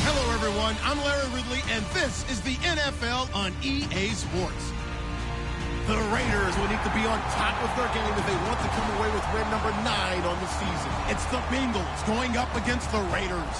Hello, everyone. I'm Larry Ridley, and this is the NFL on EA Sports. The Raiders will need to be on top of their game if they want to come away with win number 9 on the season. It's the Bengals going up against the Raiders.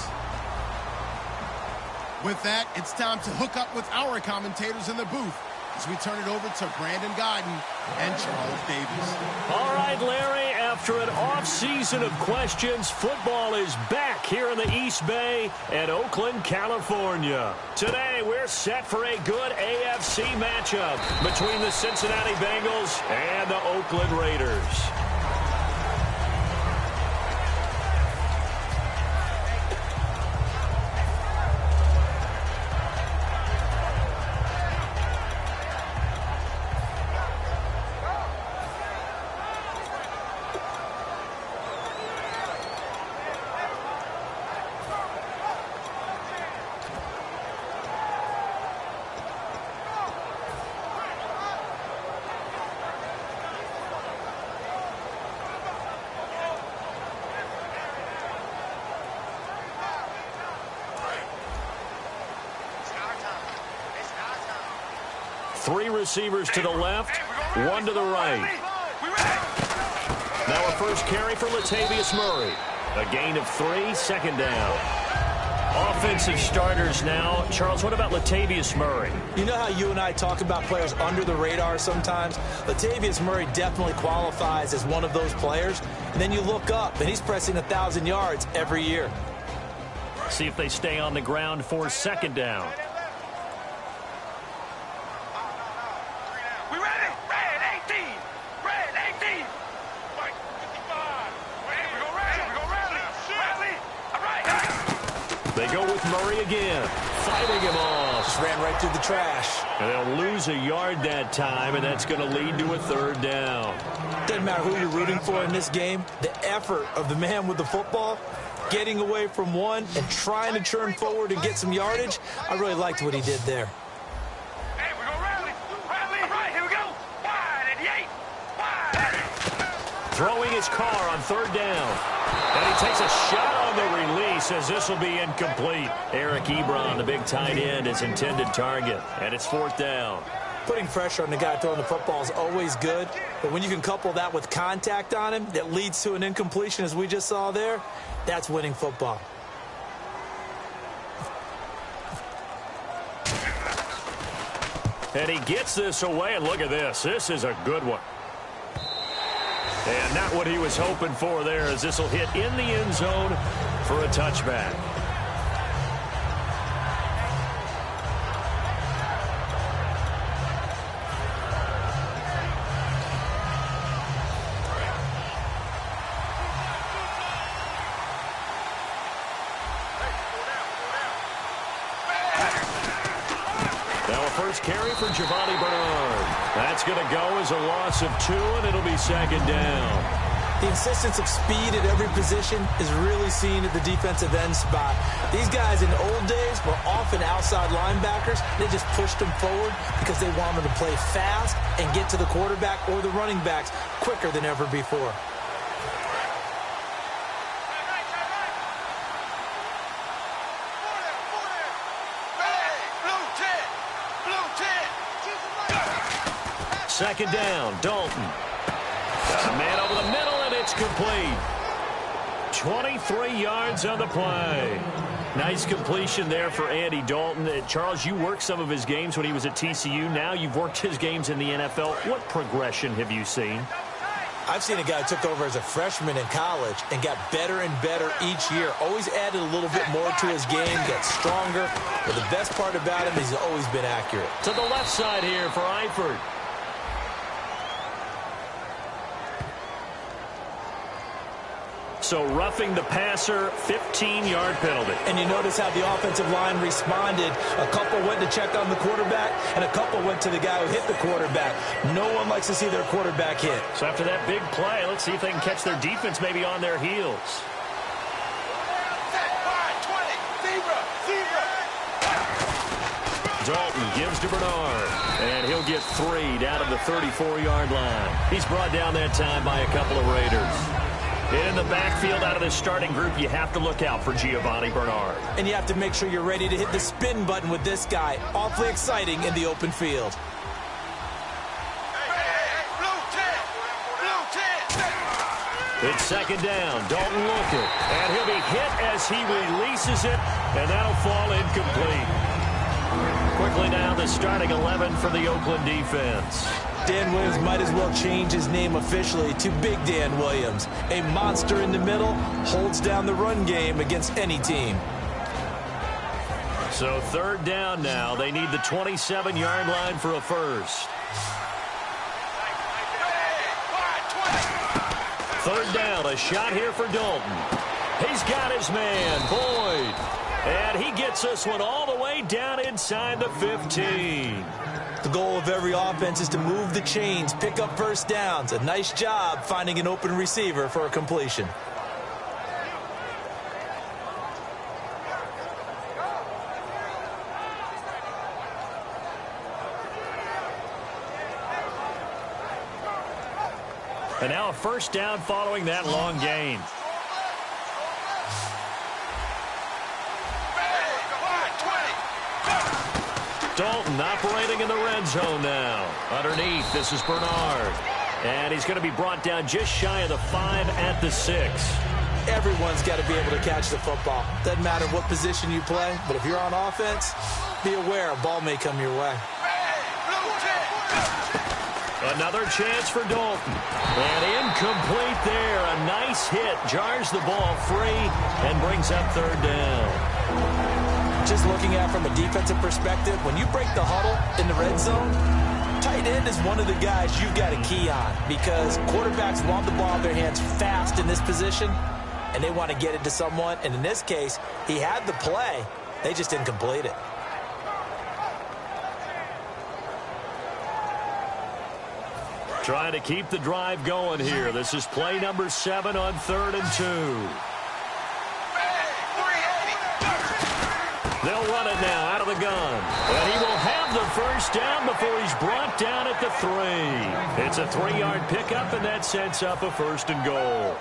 With that, it's time to hook up with our commentators in the booth as we turn it over to Brandon Godden and Charles Davis. All right, Larry, after an off-season of questions, football is back here in the East Bay and Oakland, California. Today, we're set for a good AFC matchup between the Cincinnati Bengals and the Oakland Raiders. Three receivers to the left, one to the right. Now a first carry for Latavius Murray. A gain of 3, second down. Offensive starters now. Charles, what about Latavius Murray? You know how you and I talk about players under the radar sometimes? Latavius Murray definitely qualifies as one of those players. And then you look up, and he's pressing 1,000 yards every year. See if they stay on the ground for second down. They go with Murray again, fighting him off. Just ran right through the trash. And they'll lose a yard that time, and that's going to lead to a third down. Doesn't matter who you're rooting for in this game. The effort of the man with the football, getting away from one and trying to turn forward and get some yardage, I really liked what he did there. Hey, we're going to rally. All right, here we go. Wide at the 8. Wide. Throwing his car on third down. And he takes a shot on the release as this will be incomplete. Eric Ebron, the big tight end, his intended target. And it's fourth down. Putting pressure on the guy throwing the football is always good. But when you can couple that with contact on him that leads to an incompletion, as we just saw there, that's winning football. And he gets this away. And look at this. This is a good one. And not what he was hoping for there, as this will hit in the end zone for a touchback. Now a first carry for Giovanni Bernard. That's going to go as a loss of 2, and it'll be second down. The insistence of speed at every position is really seen at the defensive end spot. These guys in the old days were often outside linebackers. They just pushed them forward because they wanted to play fast and get to the quarterback or the running backs quicker than ever before. Second down, Dalton. Got a man over the middle, and it's complete. 23 yards on the play. Nice completion there for Andy Dalton. Charles, you worked some of his games when he was at TCU. Now you've worked his games in the NFL. What progression have you seen? I've seen a guy who took over as a freshman in college and got better and better each year. Always added a little bit more to his game, got stronger. But the best part about him is he's always been accurate. To the left side here for Eifert. So roughing the passer, 15-yard penalty. And you notice how the offensive line responded. A couple went to check on the quarterback, and a couple went to the guy who hit the quarterback. No one likes to see their quarterback hit. So after that big play, let's see if they can catch their defense maybe on their heels. Dalton gives to Bernard, and he'll get 3 down at the 34-yard line. He's brought down that time by a couple of Raiders. In the backfield out of the starting group, you have to look out for Giovanni Bernard. And you have to make sure you're ready to hit the spin button with this guy. Awfully exciting in the open field. It's second down. Dalton looking. And he'll be hit as he releases it, and that'll fall incomplete. Quickly now, the starting 11 for the Oakland defense. Dan Williams might as well change his name officially to Big Dan Williams. A monster in the middle, holds down the run game against any team. So third down now. They need the 27-yard line for a first. Third down, a shot here for Dalton. He's got his man, Boyd. And he gets this one all the way down inside the 15. The goal of every offense is to move the chains, pick up first downs. A nice job finding an open receiver for a completion. And now a first down following that long gain. Dalton operating in the red zone now. Underneath, this is Bernard. And he's going to be brought down just shy of the 5 at the 6. Everyone's got to be able to catch the football. Doesn't matter what position you play, but if you're on offense, be aware a ball may come your way. Another chance for Dalton. And incomplete there. A nice hit. Jars the ball free and brings up third down. Just looking at it from a defensive perspective, when you break the huddle in the red zone, tight end is one of the guys you've got to key on because quarterbacks want the ball in their hands fast in this position, and they want to get it to someone. And in this case, he had the play. They just didn't complete it. Trying to keep the drive going here. This is play number 7 on 3rd and 2. They'll run it now out of the gun. And he will have the first down before he's brought down at the 3. It's a 3-yard pickup, and that sets up a 1st and goal.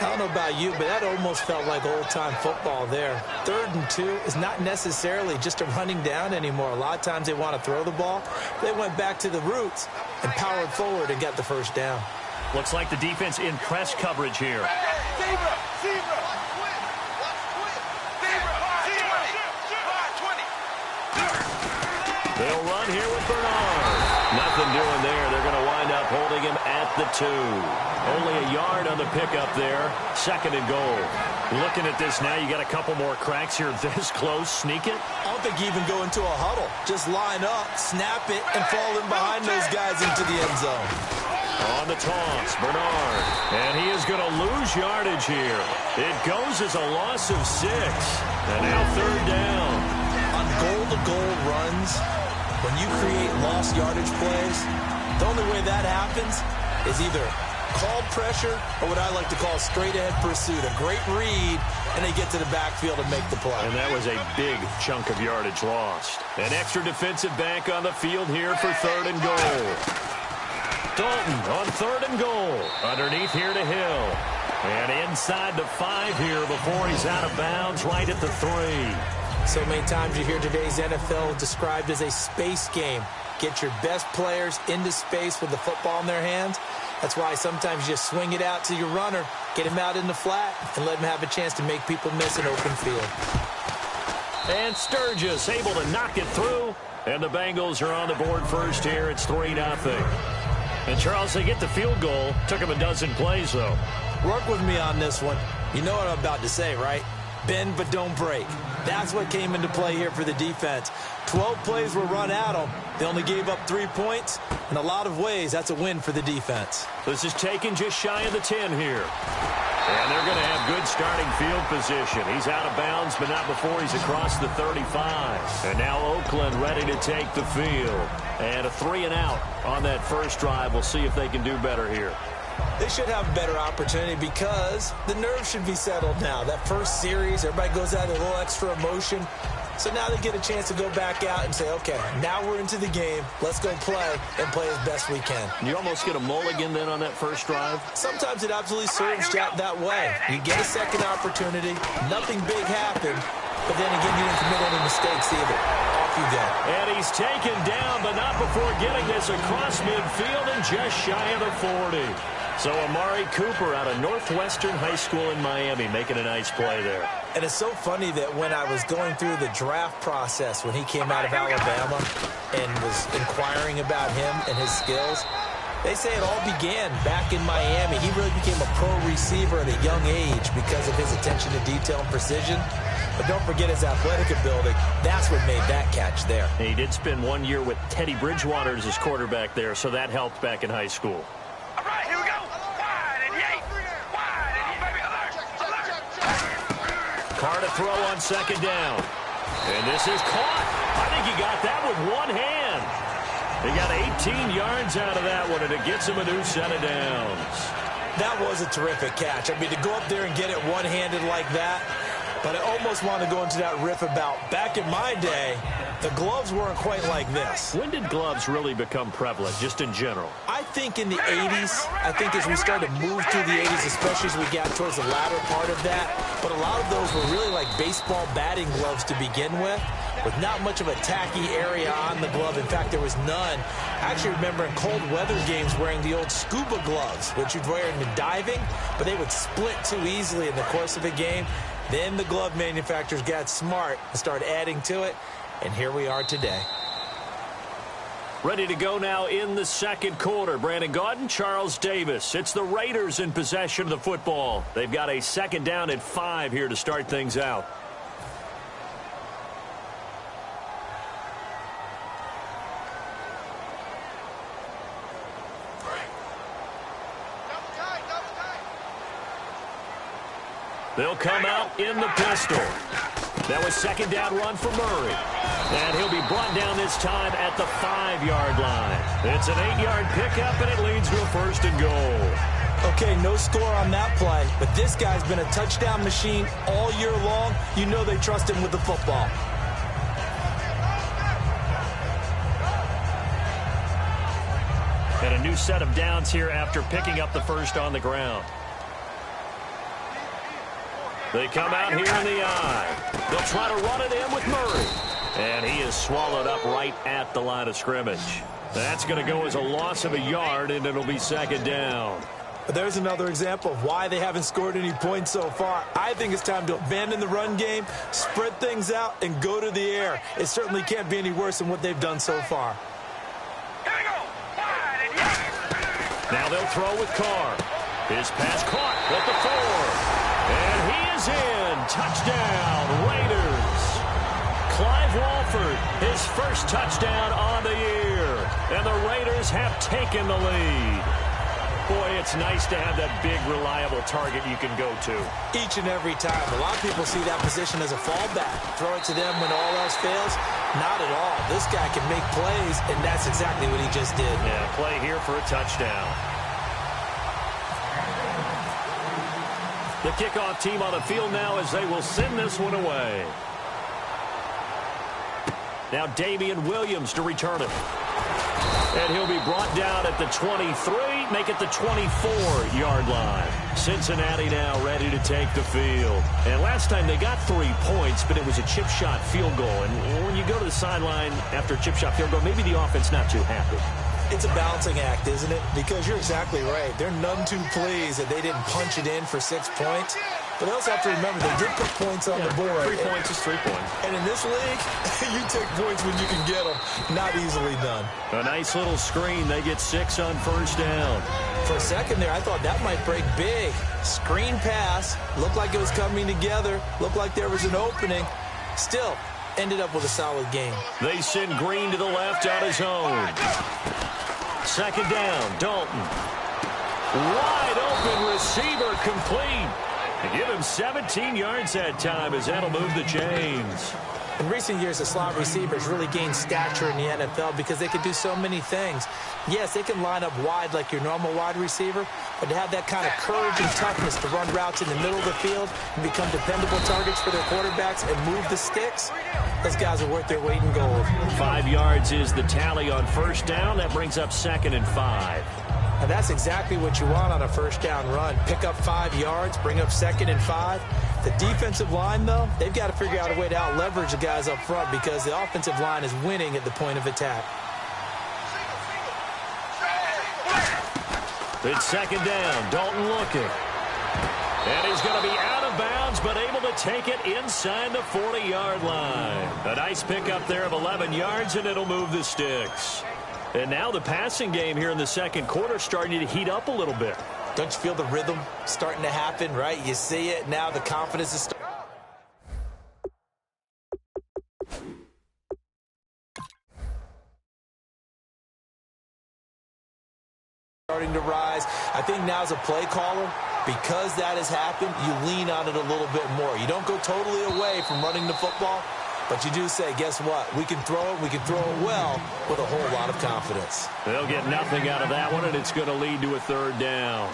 I don't know about you, but that almost felt like old-time football there. 3rd and 2 is not necessarily just a running down anymore. A lot of times they want to throw the ball. They went back to the roots and powered forward and got the first down. Looks like the defense in press coverage here. They'll run here with Bernard. Nothing doing there. They're going to wind up holding him at the 2. Only a yard on the pickup there. 2nd and goal. Looking at this now, you got a couple more cracks here this close. Sneak it. I don't think you even go into a huddle. Just line up, snap it, and fall in behind those guys into the end zone. On the toss, Bernard. And he is going to lose yardage here. It goes as a loss of 6. And now 3rd down. On goal-to-goal runs, when you create lost yardage plays, the only way that happens is either called pressure or what I like to call straight-ahead pursuit. A great read, and they get to the backfield and make the play. And that was a big chunk of yardage lost. An extra defensive back on the field here for 3rd and goal. Dalton on 3rd and goal. Underneath here to Hill. And inside the 5 here before he's out of bounds right at the 3. So many times you hear today's NFL described as a space game. Get your best players into space with the football in their hands. That's why sometimes you swing it out to your runner, get him out in the flat, and let him have a chance to make people miss an open field. And Sturgis able to knock it through. And the Bengals are on the board first here. It's 3-0. And, Charles, they get the field goal. Took them a dozen plays, though. Work with me on this one. You know what I'm about to say, right? Bend but don't break. That's what came into play here for the defense. 12 plays were run at them. They only gave up 3 points. In a lot of ways, that's a win for the defense. This is taken just shy of the 10 here. And they're going to have good starting field position. He's out of bounds, but not before he's across the 35. And now Oakland ready to take the field. And a 3-and-out on that first drive. We'll see if they can do better here. They should have a better opportunity because the nerves should be settled now. That first series, everybody goes out with a little extra emotion. So now they get a chance to go back out and say, okay, now we're into the game. Let's go play and play as best we can. You almost get a mulligan then on that first drive? Sometimes it absolutely serves Jack that way. You get a second opportunity, nothing big happened, but then again, you didn't commit any mistakes either. Off you go. And he's taken down, but not before getting this across midfield and just shy of the 40. So Amari Cooper out of Northwestern High School in Miami making a nice play there. And it's so funny that when I was going through the draft process when he came out of Alabama and was inquiring about him and his skills, they say it all began back in Miami. He really became a pro receiver at a young age because of his attention to detail and precision. But don't forget his athletic ability. That's what made that catch there. And he did spend 1 year with Teddy Bridgewater as his quarterback there, so that helped back in high school. All right, here we go. Wide and yay. Wide and baby, alert, alert. Carr to throw on second down. And this is caught. I think he got that with one hand. He got 18 yards out of that one, and it gets him a new set of downs. That was a terrific catch. I mean, to go up there and get it one-handed like that, but I almost want to go into that riff about back in my day, the gloves weren't quite like this. When did gloves really become prevalent, just in general? I think in the 80s. I think as we started to move through the 80s, especially as we got towards the latter part of that. But a lot of those were really like baseball batting gloves to begin with not much of a tacky area on the glove. In fact, there was none. I actually remember in cold weather games wearing the old scuba gloves, which you'd wear in diving, but they would split too easily in the course of a game. Then the glove manufacturers got smart and started adding to it, and here we are today. Ready to go now in the second quarter. Brandon Gaudin, Charles Davis. It's the Raiders in possession of the football. They've got a second down at 5 here to start things out. They'll come out in the pistol. That was second down run for Murray. And he'll be brought down this time at the 5-yard line. It's an 8-yard pickup, and it leads to a first and goal. Okay, no score on that play, but this guy's been a touchdown machine all year long. You know they trust him with the football. And a new set of downs here after picking up the first on the ground. They come out here in the eye. They'll try to run it in with Murray. And he is swallowed up right at the line of scrimmage. That's going to go as a loss of a yard, and it'll be second down. There's another example of why they haven't scored any points so far. I think it's time to abandon the run game, spread things out, and go to the air. It certainly can't be any worse than what they've done so far. Here we go. Wide and yay. Now they'll throw with Carr. His pass caught at the 4. And he is in. Touchdown, Raiders. Clive Walford, his first touchdown on the year. And the Raiders have taken the lead. Boy, it's nice to have that big, reliable target you can go to. Each and every time. A lot of people see that position as a fallback. Throw it to them when all else fails. Not at all. This guy can make plays, and that's exactly what he just did. Yeah, play here for a touchdown. The kickoff team on the field now as they will send this one away. Now Damian Williams to return it. And he'll be brought down at the 23, make it the 24-yard line. Cincinnati now ready to take the field. And last time they got 3 points, but it was a chip shot field goal. And when you go to the sideline after a chip shot field goal, maybe the offense not too happy. It's a balancing act, isn't it? Because you're exactly right. They're none too pleased that they didn't punch it in for 6 points. But they also have to remember they did put points on the board. 3 points is 3 points. And in this league, you take points when you can get them. Not easily done. A nice little screen. They get 6 on first down. For a second there, I thought that might break big. Screen pass. Looked like it was coming together. Looked like there was an opening. Still, ended up with a solid game. They send Green to the left on his own. Second down, Dalton. Wide open receiver complete. And give him 17 yards that time as that'll move the chains. In recent years, the slot receivers really gained stature in the NFL because they can do so many things. Yes, they can line up wide like your normal wide receiver, but to have that kind of courage and toughness to run routes in the middle of the field and become dependable targets for their quarterbacks and move the sticks, those guys are worth their weight in gold. 5 yards is the tally on first down. That brings up 2nd and 5. And that's exactly what you want on a first down run. Pick up 5 yards, bring up 2nd and 5. The defensive line, though, they've got to figure out a way to out-leverage the guys up front because the offensive line is winning at the point of attack. It's 2nd down. Dalton looking. And he's going to be out of bounds, but able to take it inside the 40-yard line. A nice pickup there of 11 yards, and it'll move the sticks. And now the passing game here in the second quarter starting to heat up a little bit. Don't you feel the rhythm starting to happen, right? You see it now, the confidence is starting to rise. I think now's a play caller. Because that has happened, you lean on it a little bit more. You don't go totally away from running the football, but you do say, guess what? We can throw it well with a whole lot of confidence. They'll get nothing out of that one, and it's going to lead to a 3rd down.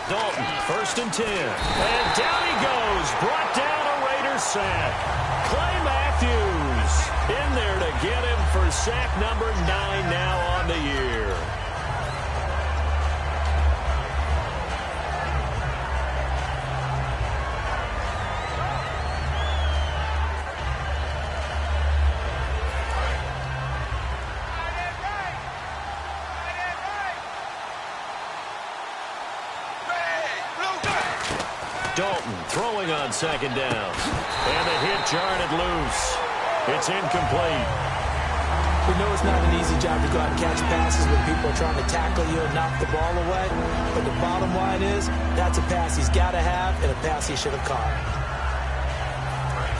Dalton, 1st and 10. And down he goes. Brought down a Raiders sack. Clay Matthews in there to get him for sack number 9 now on the year. Dalton throwing on 2nd down. And the hit jarred it loose. It's incomplete. We know it's not an easy job to go out and catch passes when people are trying to tackle you and knock the ball away. But the bottom line is, that's a pass he's got to have and a pass he should have caught.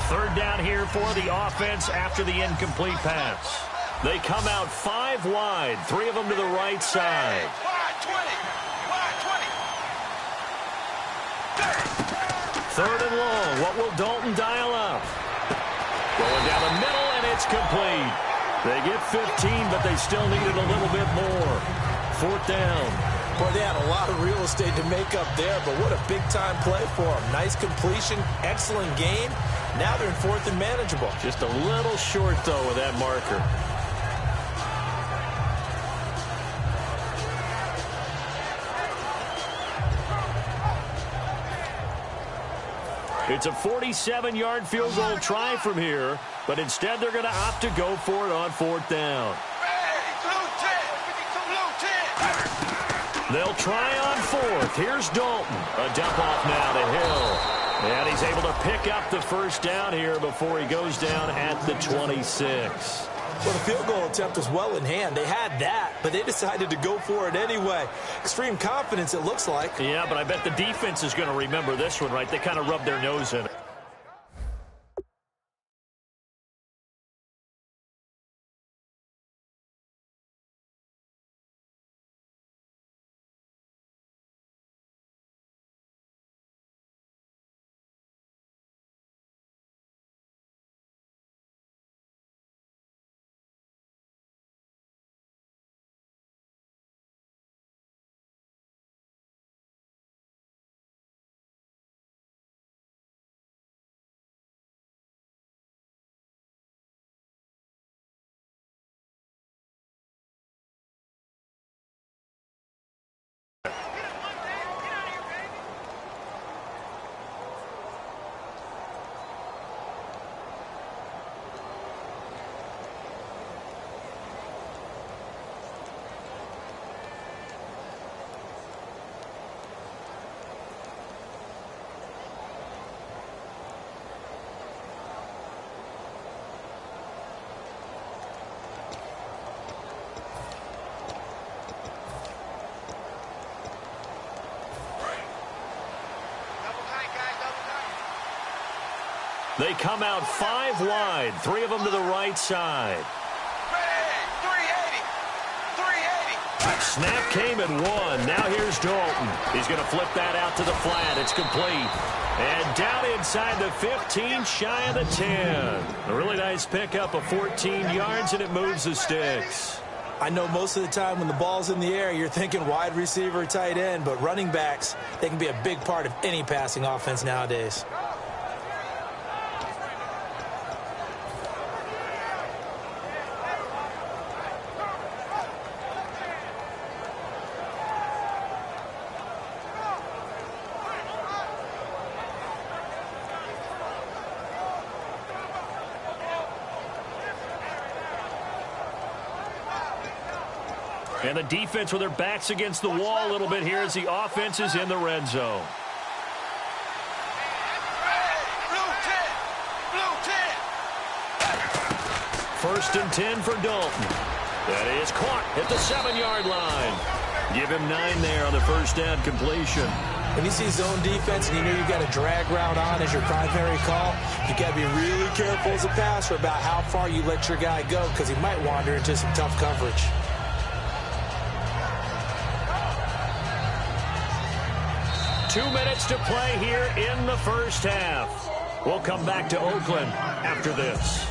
3rd down here for the offense after the incomplete pass. They come out 5 wide, 3 of them to the right side. Third and long. What will Dalton dial up? Going down the middle, and it's complete. They get 15, but they still needed a little bit more. 4th down. Boy, they had a lot of real estate to make up there, but what a big-time play for them. Nice completion, excellent game. Now they're in 4th and manageable. Just a little short, though, with that marker. It's a 47-yard field goal try from here, but instead they're going to opt to go for it on 4th down. They'll try on 4th. Here's Dalton. A dump off now to Hill. And he's able to pick up the 1st down here before he goes down at the 26. Well, the field goal attempt was well in hand. They had that, but they decided to go for it anyway. Extreme confidence, it looks like. Yeah, but I bet the defense is going to remember this one, right? They kind of rubbed their nose in it. They come out 5 wide, 3 of them to the right side. Snap came at 1. Now here's Dalton. He's going to flip that out to the flat. It's complete. And down inside the 15, shy of the 10. A really nice pickup of 14 yards, and it moves the sticks. I know most of the time when the ball's in the air, you're thinking wide receiver, tight end, but running backs, they can be a big part of any passing offense nowadays. And the defense with their backs against the wall a little bit here as the offense is in the red zone. First and 10 for Dalton. That is caught at the 7-yard line. Give him 9 there on the first down completion. When you see zone defense and you know you've got a drag route on as your primary call, you got to be really careful as a passer about how far you let your guy go because he might wander into some tough coverage. 2 minutes to play here in the first half. We'll come back to Oakland after this.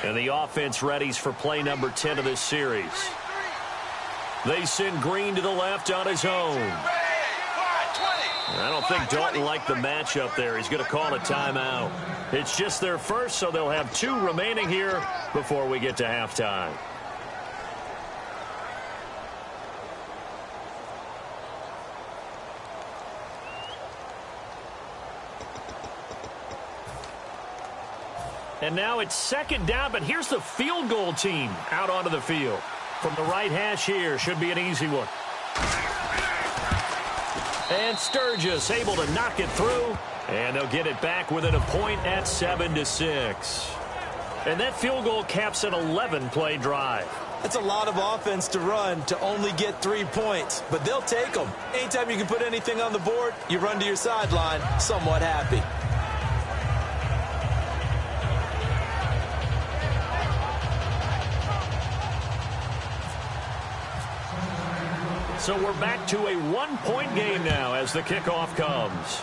And the offense readies for play number 10 of this series. They send Green to the left on his own. I don't think Dalton liked the matchup there. He's going to call a timeout. It's just their first, so they'll have 2 remaining here before we get to halftime. And now it's second down, but here's the field goal team out onto the field. From the right hash here, should be an easy one. And Sturgis able to knock it through, and they'll get it back within a point at 7-6. And that field goal caps an 11-play drive. That's a lot of offense to run to only get 3 points, but they'll take them. Anytime you can put anything on the board, you run to your sideline somewhat happy. So we're back to a 1-point game now as the kickoff comes.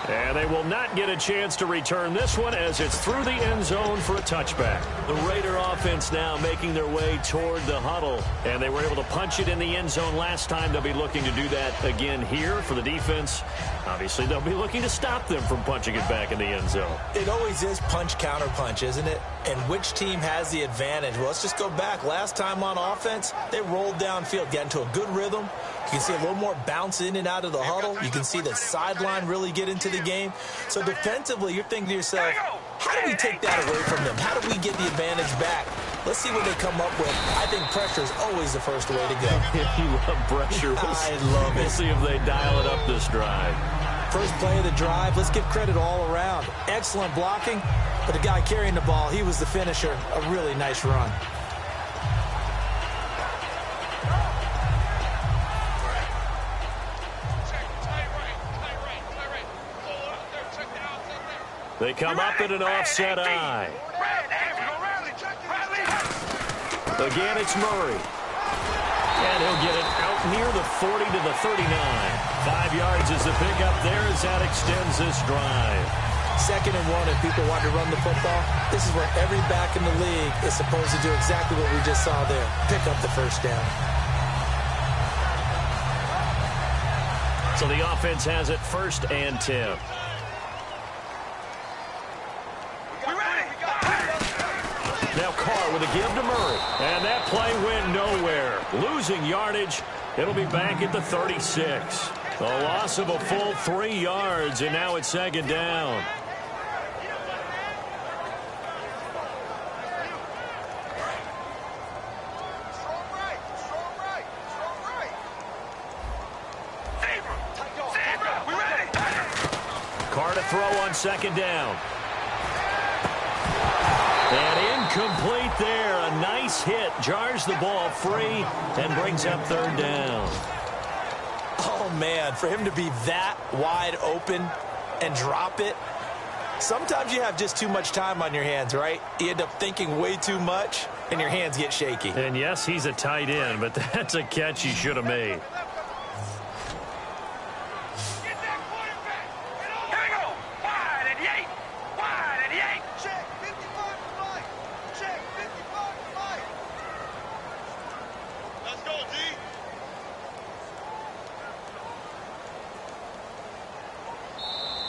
And they will not get a chance to return this one as it's through the end zone for a touchback. The Raider offense now making their way toward the huddle. And they were able to punch it in the end zone last time. They'll be looking to do that again here for the defense. Obviously, they'll be looking to stop them from punching it back in the end zone. It always is punch, counter punch, isn't it? And which team has the advantage? Well, let's just go back. Last time on offense, they rolled downfield, got into a good rhythm. You can see a little more bounce in and out of the huddle. You can see the sideline really get into the game. So defensively, you're thinking to yourself, how do we take that away from them? How do we get the advantage back? Let's see what they come up with. I think pressure is always the first way to go. You love pressure. I love it. We'll see if they dial it up this drive. First play of the drive, let's give credit all around. Excellent blocking, but the guy carrying the ball, he was the finisher. A really nice run. They come up in an offset eye. Again, it's Murray. And he'll get it out near the 40 to the 39. 5 yards is the pickup there as that extends this drive. 2nd and 1, if people want to run the football, this is where every back in the league is supposed to do exactly what we just saw there. Pick up the first down. So the offense has it 1st and 10. Now Carr with a give to Murray. And that play went nowhere. Losing yardage. It'll be back at the 36. A loss of a full 3 yards, and now it's 2nd down. Carr to throw on 2nd down. And incomplete there. A nice hit. Jars the ball free and brings up 3rd down. Oh, man, for him to be that wide open and drop it. Sometimes you have just too much time on your hands, right? You end up thinking way too much, and your hands get shaky. And, yes, he's a tight end, but that's a catch he should have made.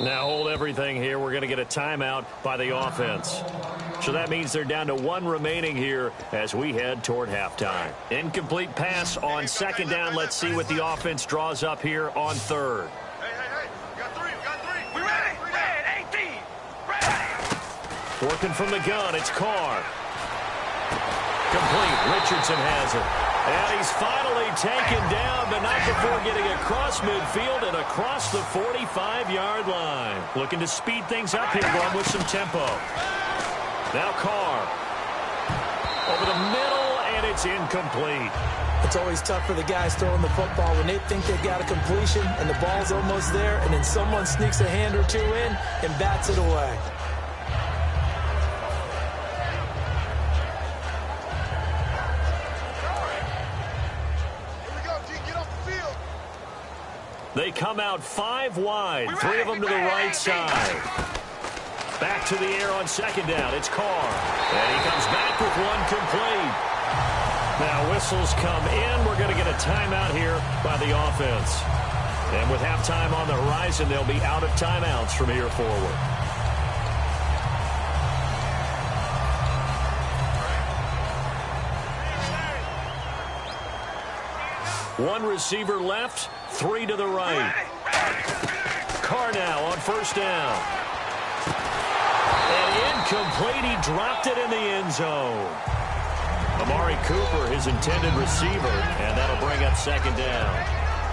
Now hold everything here. We're going to get a timeout by the offense. So that means they're down to 1 remaining here as we head toward halftime. Incomplete pass on 2nd down. Let's see what the offense draws up here on 3rd. Hey. We got 3. We ready? Red 18. Ready. Working from the gun. It's Carr. Complete. Richardson has it. And he's finally taken down, but not before getting across midfield and across the 45-yard line. Looking to speed things up here, going with some tempo. Now Carr. Over the middle, and it's incomplete. It's always tough for the guys throwing the football when they think they've got a completion and the ball's almost there, and then someone sneaks a hand or two in and bats it away. They come out 5 wide, 3 of them to the right side. Back to the air on second down. It's Carr. And he comes back with one complete. Now whistles come in. We're going to get a timeout here by the offense. And with halftime on the horizon, they'll be out of timeouts from here forward. One receiver left, three to the right. Carr now on first down. And incomplete. He dropped it in the end zone. Amari Cooper, his intended receiver, and that'll bring up second down.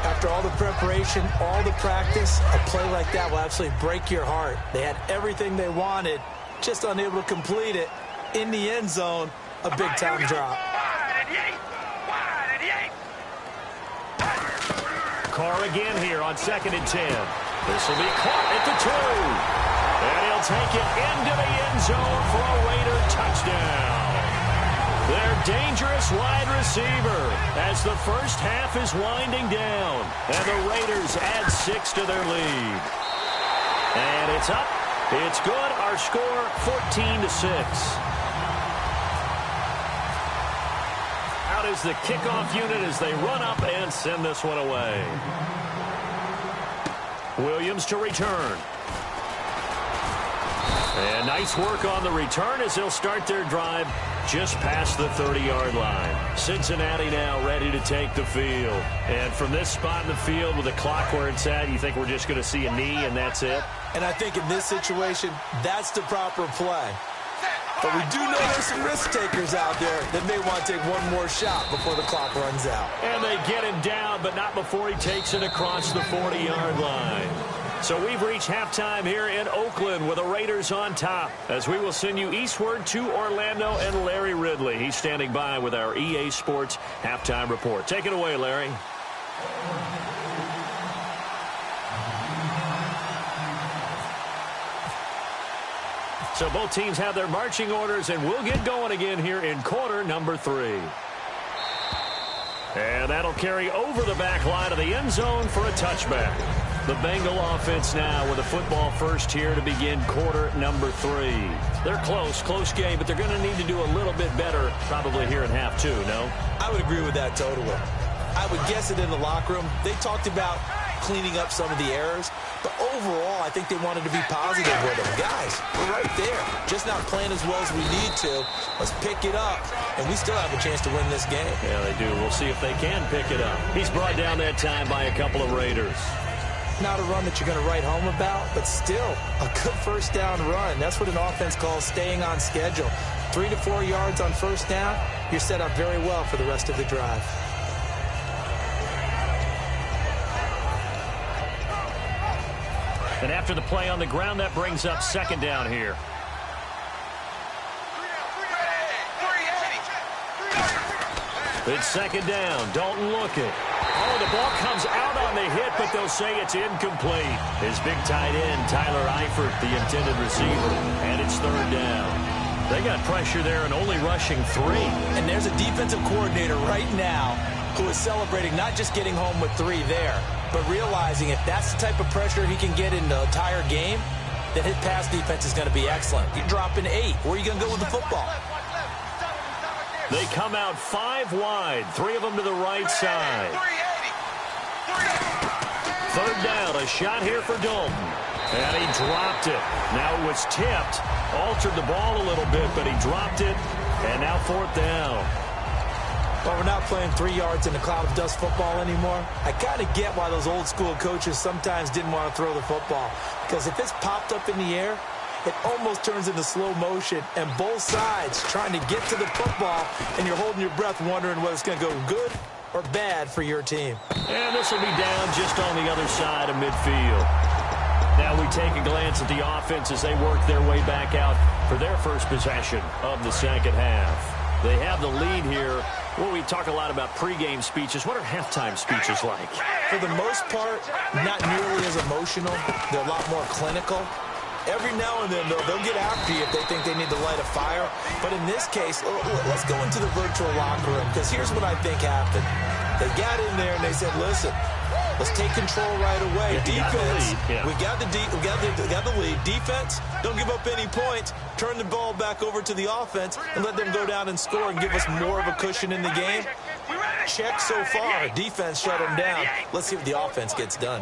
After all the preparation, all the practice, a play like that will absolutely break your heart. They had everything they wanted, just unable to complete it. In the end zone, a big-time drop. Carr again here on 2nd and 10. This will be caught at the 2. And he'll take it into the end zone for a Raider touchdown. Their dangerous wide receiver as the first half is winding down. And the Raiders add 6 to their lead. And it's up. It's good. Our score 14-6. Is the kickoff unit as they run up and send this one away. Williams to return. And nice work on the return as they'll start their drive just past the 30-yard line. Cincinnati now ready to take the field. And from this spot in the field with the clock where it's at, you think we're just going to see a knee and that's it? And I think in this situation, that's the proper play. But we do know there's some risk takers out there that may want to take one more shot before the clock runs out. And they get him down, but not before he takes it across the 40-yard line. So we've reached halftime here in Oakland with the Raiders on top, as we will send you eastward to Orlando and Larry Ridley. He's standing by with our EA Sports halftime report. Take it away, Larry. So both teams have their marching orders, and we'll get going again here in quarter number 3. And that'll carry over the back line of the end zone for a touchback. The Bengal offense now with a football first here to begin quarter number 3. They're close game, but they're going to need to do a little bit better probably here in half 2, no? I would agree with that totally. I would guess it in the locker room. They talked about cleaning up some of the errors, but overall, I think they wanted to be positive with them. Guys, we're right there. Just not playing as well as we need to. Let's pick it up, and we still have a chance to win this game. Yeah, they do. We'll see if they can pick it up. He's brought down that time by a couple of Raiders. Not a run that you're going to write home about, but still a good first down run. That's what an offense calls staying on schedule. 3 to 4 yards on first down, you're set up very well for the rest of the drive. And after the play on the ground, that brings up second down here. It's second down. Dalton looking. Oh, the ball comes out on the hit, but they'll say it's incomplete. His big tight end, Tyler Eifert, the intended receiver. And it's third down. They got pressure there and only rushing 3. And there's a defensive coordinator right now who is celebrating not just getting home with 3 there, but realizing if that's the type of pressure he can get in the entire game, then his pass defense is going to be excellent. You're dropping 8. Where are you going to go with the football? They come out 5 wide, 3 of them to the right side. Third down, a shot here for Dalton. And he dropped it. Now it was tipped, altered the ball a little bit, but he dropped it. And now fourth down. Well, we're not playing 3 yards in a cloud of dust football anymore. I kind of get why those old school coaches sometimes didn't want to throw the football. Because if it's popped up in the air, it almost turns into slow motion. And both sides trying to get to the football, and you're holding your breath wondering whether it's going to go good or bad for your team. And this will be down just on the other side of midfield. Now we take a glance at the offense as they work their way back out for their first possession of the second half. They have the lead here. Well, we talk a lot about pregame speeches. What are halftime speeches like? For the most part, not nearly as emotional. They're a lot more clinical. Every now and then, they'll get after you if they think they need to light a fire. But in this case, let's go into the virtual locker room, because here's what I think happened. They got in there and they said, listen, Let's take control right away. Yeah, Defense, we got the lead. Defense, don't give up any points. Turn the ball back over to the offense and let them go down and score and give us more of a cushion in the game. Check so far. Defense shut them down. Let's see what the offense gets done.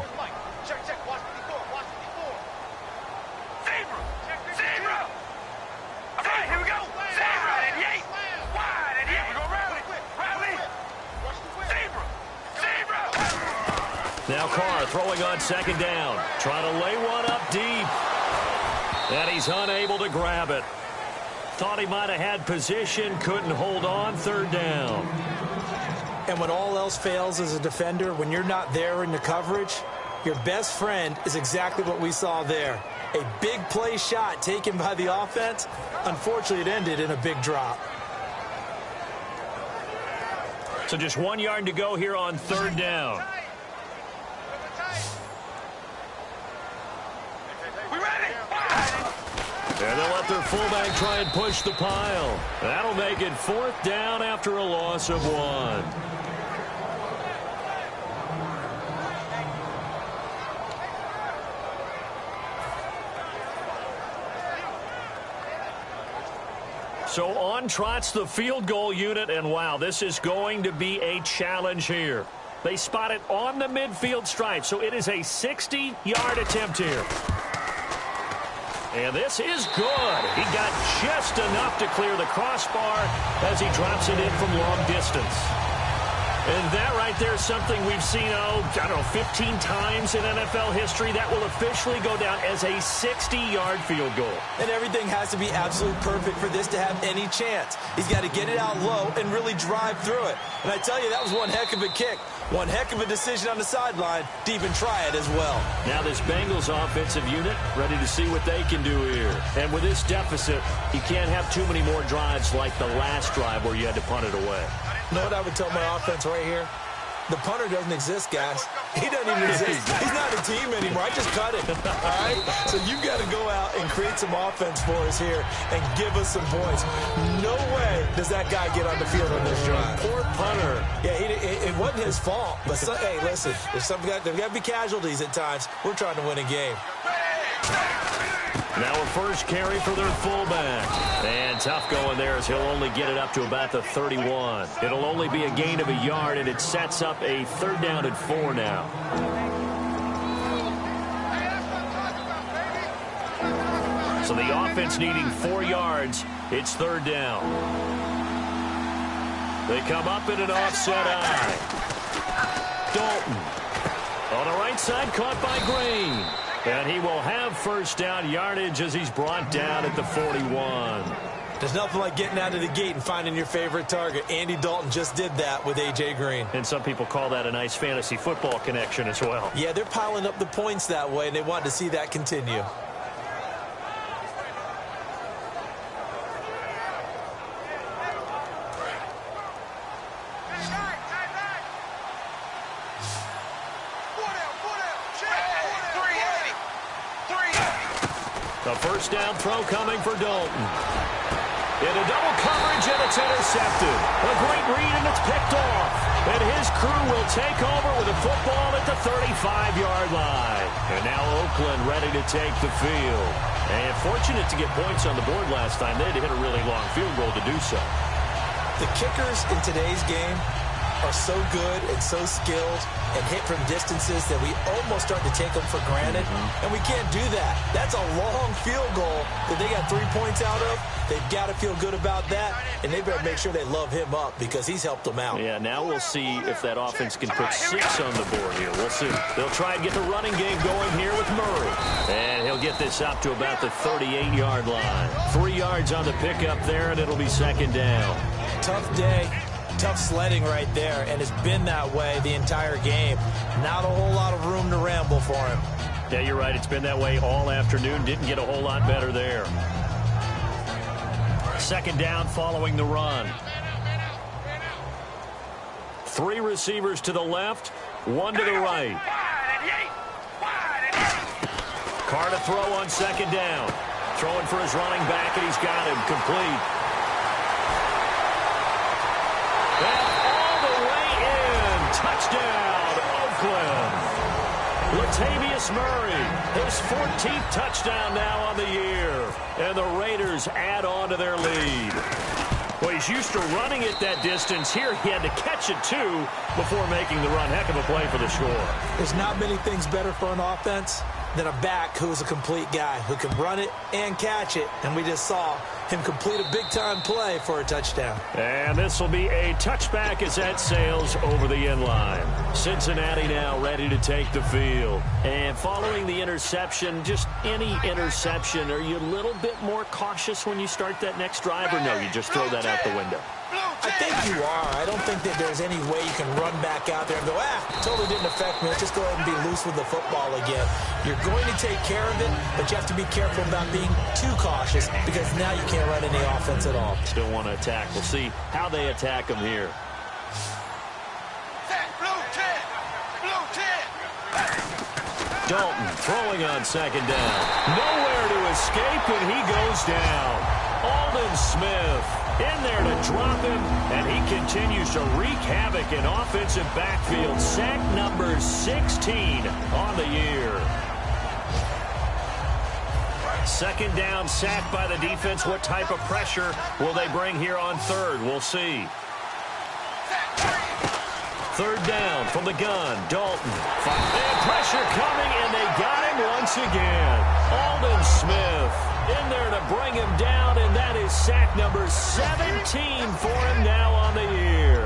Now Carr throwing on second down. Trying to lay one up deep. And he's unable to grab it. Thought he might have had position. Couldn't hold on. Third down. And when all else fails as a defender, when you're not there in the coverage, your best friend is exactly what we saw there. A big play shot taken by the offense. Unfortunately, it ended in a big drop. So just 1 yard to go here on third down. And they'll let their fullback try and push the pile. That'll make it fourth down after a loss of 1. So on trots the field goal unit, and wow, this is going to be a challenge here. They spot it on the midfield stripe, so it is a 60-yard attempt here. And this is good. He got just enough to clear the crossbar as he drops it in from long distance. And that right there is something we've seen, I don't know, 15 times in NFL history. That will officially go down as a 60-yard field goal. And everything has to be absolutely perfect for this to have any chance. He's got to get it out low and really drive through it. And I tell you, that was one heck of a kick. One heck of a decision on the sideline to even try it as well. Now this Bengals offensive unit ready to see what they can do here. And with this deficit, you can't have too many more drives like the last drive where you had to punt it away. You know what I would tell my offense right here? The punter doesn't exist, guys. He doesn't even exist. He's not a team anymore. I just cut him. All right? So you've got to go out and create some offense for us here and give us some points. No way does that guy get on the field on this drive. Poor punter. Yeah, it wasn't his fault. But, hey, listen, there's got to be casualties at times. We're trying to win a game. Now a first carry for their fullback. And tough going there as he'll only get it up to about the 31. It'll only be a gain of a yard, and it sets up a third down at 4 now. So the offense needing 4 yards. It's third down. They come up in an offset eye. Dalton. On the right side, caught by Green. And he will have first down yardage as he's brought down at the 41. There's nothing like getting out of the gate and finding your favorite target. Andy Dalton just did that with A.J. Green. And some people call that a nice fantasy football connection as well. Yeah, they're piling up the points that way, and they want to see that continue. The first down throw coming for Dalton. In a double coverage, and it's intercepted. A great read, and it's picked off. And his crew will take over with a football at the 35-yard line. And now Oakland ready to take the field. And fortunate to get points on the board last time. They had to hit a really long field goal to do so. The kickers in today's game are so good and so skilled and hit from distances that we almost start to take them for granted. And we can't do that. That's a long field goal that they got 3 points out of. They've got to feel good about that, and they better make sure they love him up because he's helped them out. Yeah, now we'll see if that offense can put 6 on the board here. We'll see. They'll try and get the running game going here with Murray. And he'll get this up to about the 38-yard line. 3 yards on the pickup there, and it'll be second down. Tough day. Tough sledding right there, and it's been that way the entire game. Not a whole lot of room to ramble for him. Yeah, you're right. It's been that way all afternoon. Didn't get a whole lot better there. Second down following the run. 3 receivers to the left, 1 to the right. Carr to throw on second down. Throwing for his running back, and he's got him complete. And all the way in. Touchdown, Oakland. Latavius Murray, his 14th touchdown now on the year. And the Raiders add on to their lead. Well, he's used to running it that distance. Here he had to catch it, too, before making the run. Heck of a play for the score. There's not many things better for an offense than a back who's a complete guy who can run it and catch it. And we just saw him complete a big-time play for a touchdown. And this will be a touchback as that sails over the end line. Cincinnati now ready to take the field. And following the interception, just any interception, are you a little bit more cautious when you start that next drive, or no, you just throw that out the window? I think you are. I don't think that there's any way you can run back out there and go, totally didn't affect me. Let's just go ahead and be loose with the football again. You're going to take care of it, but you have to be careful about being too cautious because now you can't run any offense at all. Still want to attack. We'll see how they attack them here. Dalton throwing on second down. Nowhere to escape, and he goes down. Alden Smith in there to drop him, and he continues to wreak havoc in offensive backfield. Sack number 16 on the year. Second down, sack by the defense. What type of pressure will they bring here on third? We'll see. Third down from the gun. Dalton. And pressure coming, and they got him once again. Alden Smith in there to bring him down, and that is sack number 17 for him now on the year.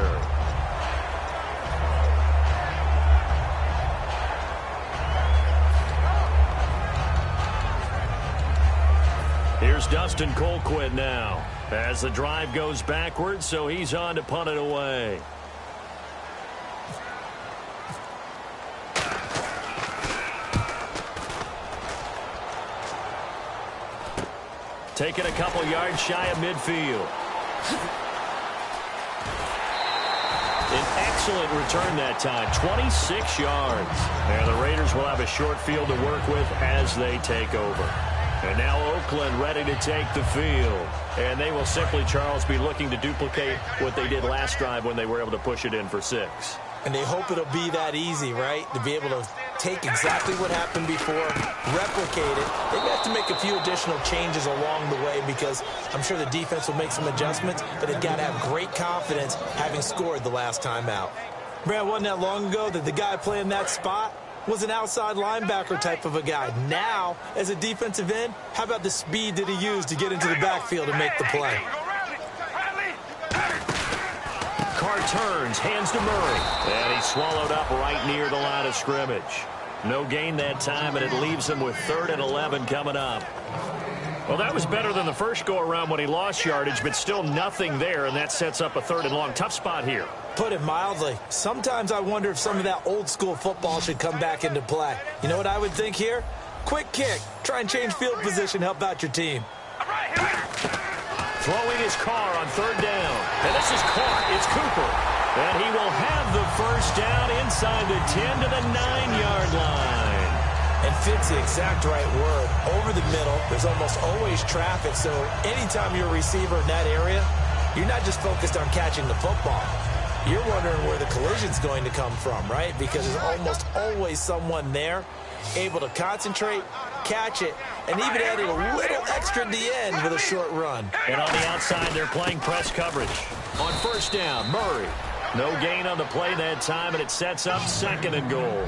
Here's Dustin Colquitt now as the drive goes backwards, so he's on to punt it away. Taking a couple yards shy of midfield. An excellent return that time, 26 yards. And the Raiders will have a short field to work with as they take over. And now Oakland ready to take the field. And they will simply, Charles, be looking to duplicate what they did last drive when they were able to push it in for 6. And they hope it'll be that easy, right? To be able to take exactly what happened before, replicate it. They may have to make a few additional changes along the way because I'm sure the defense will make some adjustments, but they've got to have great confidence having scored the last time out. Brad, wasn't that long ago that the guy playing that spot was an outside linebacker type of a guy. Now, as a defensive end, how about the speed that he used to get into the backfield and make the play? Carr turns, hands to Murray, and he's swallowed up right near the line of scrimmage. No gain that time, and it leaves him with 3rd and 11 coming up. Well, that was better than the first go-around when he lost yardage, but still nothing there, and that sets up a 3rd and long. Tough spot here. Put it mildly. Sometimes I wonder if some of that old-school football should come back into play. You know what I would think here? Quick kick. Try and change field position, help out your team. Throwing his Carr on 3rd down. And this is caught. It's Cooper. And he will have the first down inside the 10 to the 9-yard line. And fits the exact right word. Over the middle, there's almost always traffic, so anytime you're a receiver in that area, you're not just focused on catching the football. You're wondering where the collision's going to come from, right? Because there's almost always someone there able to concentrate, catch it, and even added a little extra at the end with a short run. And on the outside, they're playing press coverage. On 1st down, Murray. No gain on the play that time, and it sets up 2nd and goal.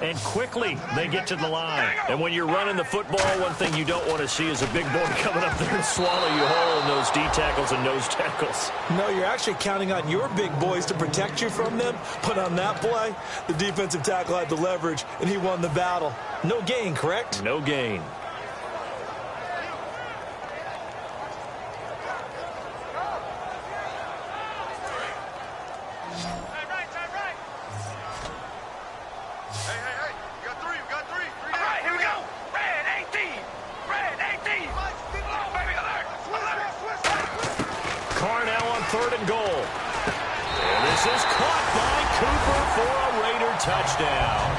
And quickly, they get to the line. And when you're running the football, one thing you don't want to see is a big boy coming up there and swallow you whole in those D tackles and nose tackles. No, you're actually counting on your big boys to protect you from them. But on that play, the defensive tackle had the leverage, and he won the battle. No gain, correct? No gain. Touchdown.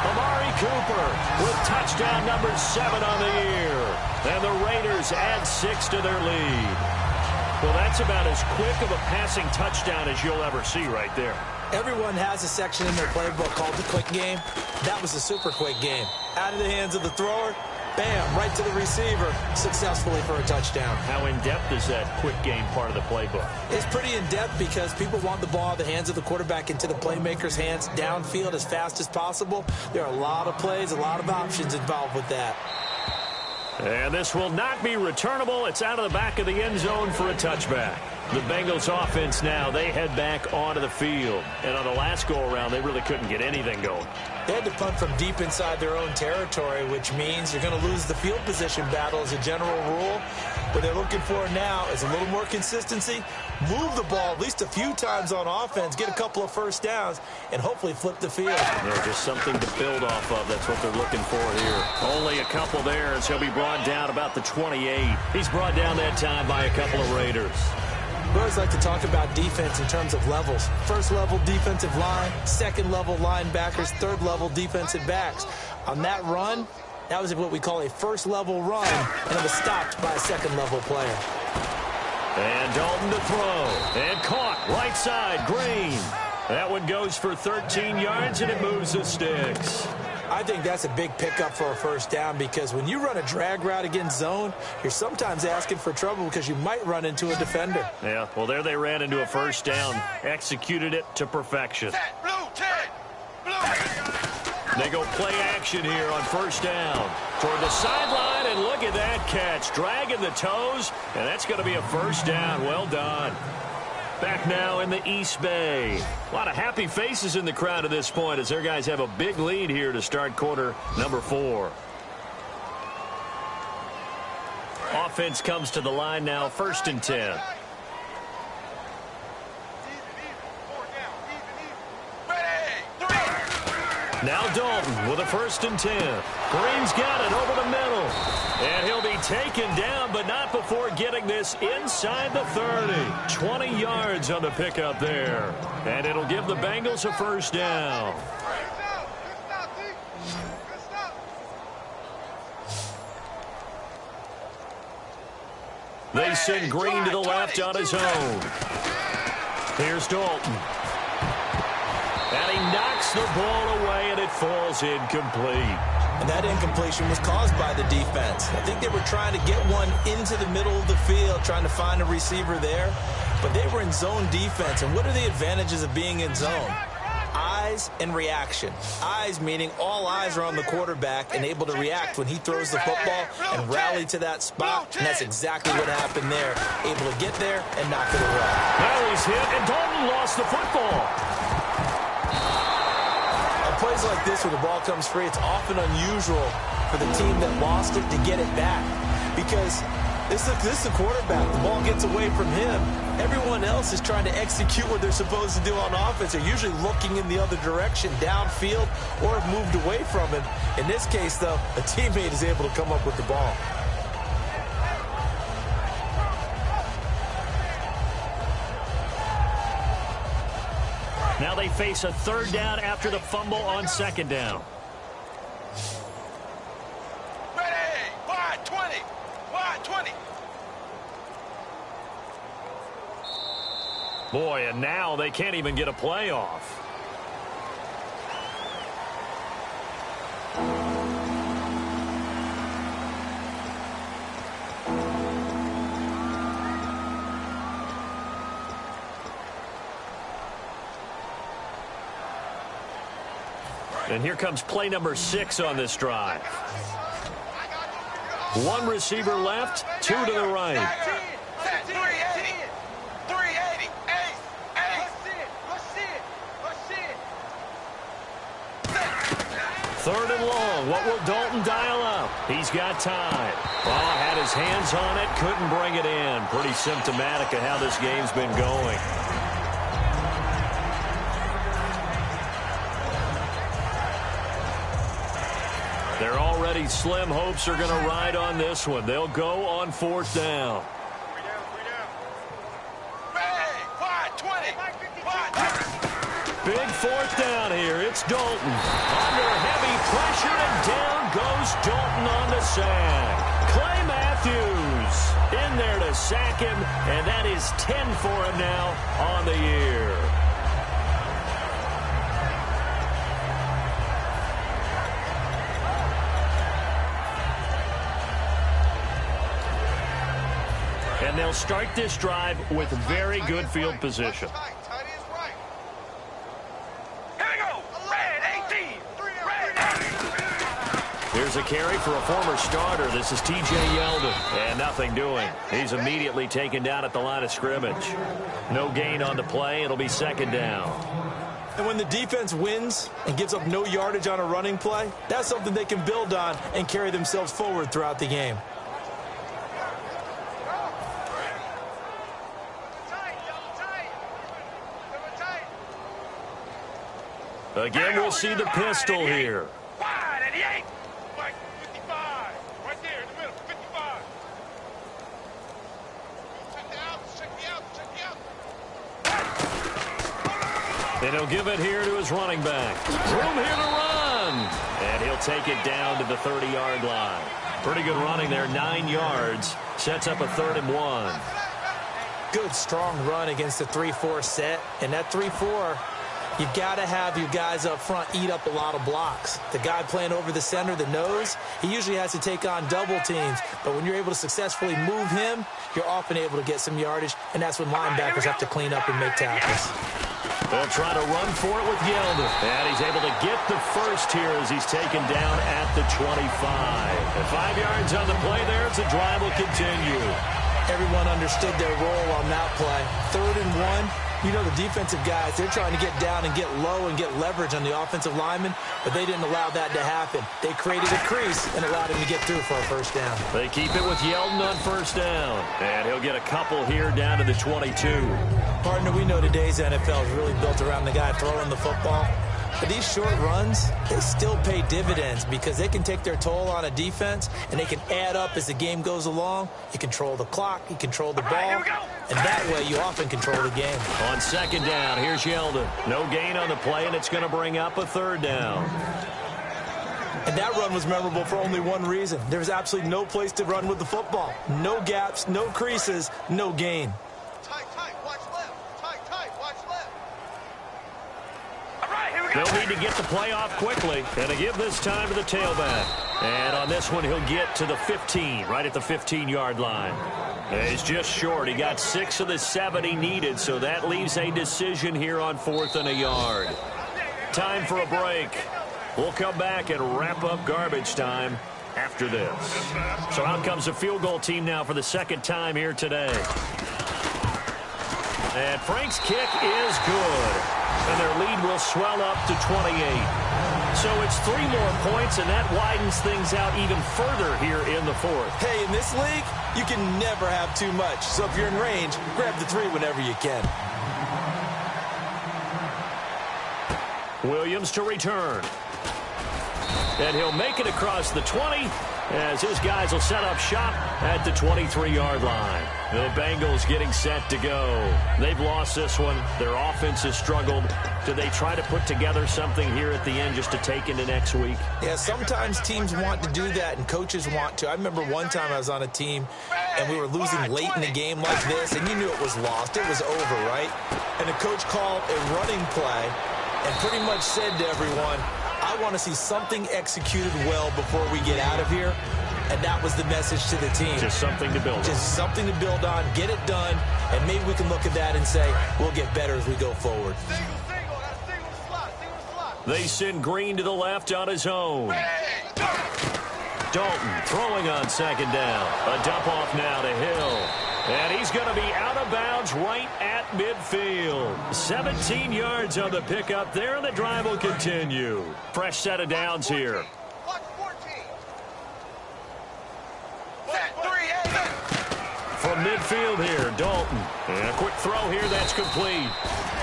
Amari Cooper with touchdown number 7 on the year. And the Raiders add 6 to their lead. Well, that's about as quick of a passing touchdown as you'll ever see right there. Everyone has a section in their playbook called the quick game. That was a super quick game. Out of the hands of the thrower, bam, right to the receiver, successfully for a touchdown. How in-depth is that quick game part of the playbook? It's pretty in-depth because people want the ball out of the hands of the quarterback into the playmaker's hands downfield as fast as possible. There are a lot of plays, a lot of options involved with that. And this will not be returnable. It's out of the back of the end zone for a touchback. The Bengals offense now, they head back onto the field. And on the last go-around, they really couldn't get anything going. They had to punt from deep inside their own territory, which means you're going to lose the field position battle as a general rule. What they're looking for now is a little more consistency, move the ball at least a few times on offense, get a couple of first downs, and hopefully flip the field. Just something to build off of. That's what they're looking for here. Only a couple there as he'll be brought down about the 28. He's brought down that time by a couple of Raiders. We always like to talk about defense in terms of levels. First level defensive line, second level linebackers, third level defensive backs. On that run, that was what we call a first level run, and it was stopped by a second level player. And Dalton to throw. And caught right side, Green. That one goes for 13 yards, and it moves the sticks. I think that's a big pickup for a first down because when you run a drag route against zone, you're sometimes asking for trouble because you might run into a defender. Yeah, well, there they ran into a first down, executed it to perfection. Blue, 10. Blue. They go play action here on first down. Toward the sideline, and look at that catch. Dragging the toes, and that's going to be a first down. Well done. Back now in the East Bay. A lot of happy faces in the crowd at this point as their guys have a big lead here to start quarter number 4. Offense comes to the line now, 1st and 10. Now Dalton with a 1st and 10. Green's got it over the middle. And he'll be taken down, but not before getting this inside the 30. 20 yards on the pickup there. And it'll give the Bengals a first down. They send Green to the left on his own. Here's Dalton. And he knocks the ball away, and it falls incomplete. And that incompletion was caused by the defense. I think they were trying to get one into the middle of the field, trying to find a receiver there. But they were in zone defense. And what are the advantages of being in zone? Eyes and reaction. Eyes meaning all eyes are on the quarterback and able to react when he throws the football and rally to that spot. And that's exactly what happened there. Able to get there and knock it away. Now he's hit, and Dalton lost the football. Plays like this where the ball comes free, it's often unusual for the team that lost it to get it back because this is the quarterback. The ball gets away from him. Everyone else is trying to execute what they're supposed to do on offense. They're usually looking in the other direction, downfield, or have moved away from him. In this case, though, a teammate is able to come up with the ball. Now they face a 3rd down after the fumble on 2nd down. Ready. Wide 20. Wide 20. Boy, and now they can't even get a play off. And here comes play number 6 on this drive. 1 receiver left, 2 to the right. 380. 380. 3rd and long. What will Dalton dial up? He's got time. Oh, had his hands on it, couldn't bring it in. Pretty symptomatic of how this game's been going. They're already slim hopes are going to ride on this one. They'll go on 4th down. 3 down. Ready. Wide 20. Wide 20. Big 4th down here. It's Dalton. Under heavy pressure, and down goes Dalton on the sack. Clay Matthews in in there to sack him, and that is 10 for him now on the year. And they'll start this drive with very good field position. Here's a carry for a former starter. This is T.J. Yeldon, and nothing doing. He's immediately taken down at the line of scrimmage. No gain on the play. It'll be second down. And when the defense wins and gives up no yardage on a running play, that's something they can build on and carry themselves forward throughout the game. Again, we'll see the pistol here. Wide at the 8. Like 55. Right there in the middle. 55. Check the out. And he'll give it here to his running back. Room here to run. And he'll take it down to the 30-yard line. Pretty good running there, 9 yards. Sets up a 3rd and 1. Good, strong run against the 3-4 set. And that 3-4... you've got to have your guys up front eat up a lot of blocks. The guy playing over the center, the nose, he usually has to take on double teams. But when you're able to successfully move him, you're often able to get some yardage, and that's when linebackers have to clean up and make tackles. They'll try to run for it with Yeldon. And he's able to get the first here as he's taken down at the 25. And 5 yards on the play there as the drive will continue. Everyone understood their role on that play. 3rd and 1. You know, the defensive guys, they're trying to get down and get low and get leverage on the offensive lineman, but they didn't allow that to happen. They created a crease and allowed him to get through for a first down. They keep it with Yeldon on first down. And he'll get a couple here down to the 22. Partner, we know today's NFL is really built around the guy throwing the football. But these short runs, they still pay dividends because they can take their toll on a defense, and they can add up as the game goes along. You control the clock, you control the ball, and that way you often control the game. On second down, here's Yeldon. No gain on the play, and it's going to bring up a 3rd down. And that run was memorable for only one reason. There was absolutely no place to run with the football. No gaps, no creases, no gain. They'll need to get the play off quickly, and to give this time to the tailback. And on this one, he'll get to the 15, right at the 15-yard line. He's just short. He got 6 of the 7 he needed, so that leaves a decision here on 4th and a yard. Time for a break. We'll come back and wrap up garbage time after this. So out comes the field goal team now for the second time here today. And Frank's kick is good. And their lead will swell up to 28. So it's 3 more points, and that widens things out even further here in the 4th. Hey, in this league, you can never have too much. So if you're in range, grab the 3 whenever you can. Williams to return. And he'll make it across the 20 as his guys will set up shop at the 23-yard line. The Bengals getting set to go. They've lost this one. Their offense has struggled. Do they try to put together something here at the end just to take into next week? Yeah, sometimes teams want to do that and coaches want to. I remember one time I was on a team and we were losing late in the game like this, and you knew it was lost. It was over, right? And the coach called a running play and pretty much said to everyone, I want to see something executed well before we get out of here. And that was the message to the team. Just something to build on. Just something to build on, get it done, and maybe we can look at that and say, we'll get better as we go forward. They send Green to the left on his own. Dalton throwing on second down. A dump off now to Hill. And he's going to be out of bounds right at midfield. 17 yards on the pickup there, and the drive will continue. Fresh set of downs here. From midfield here, Dalton. And a quick throw here, that's complete.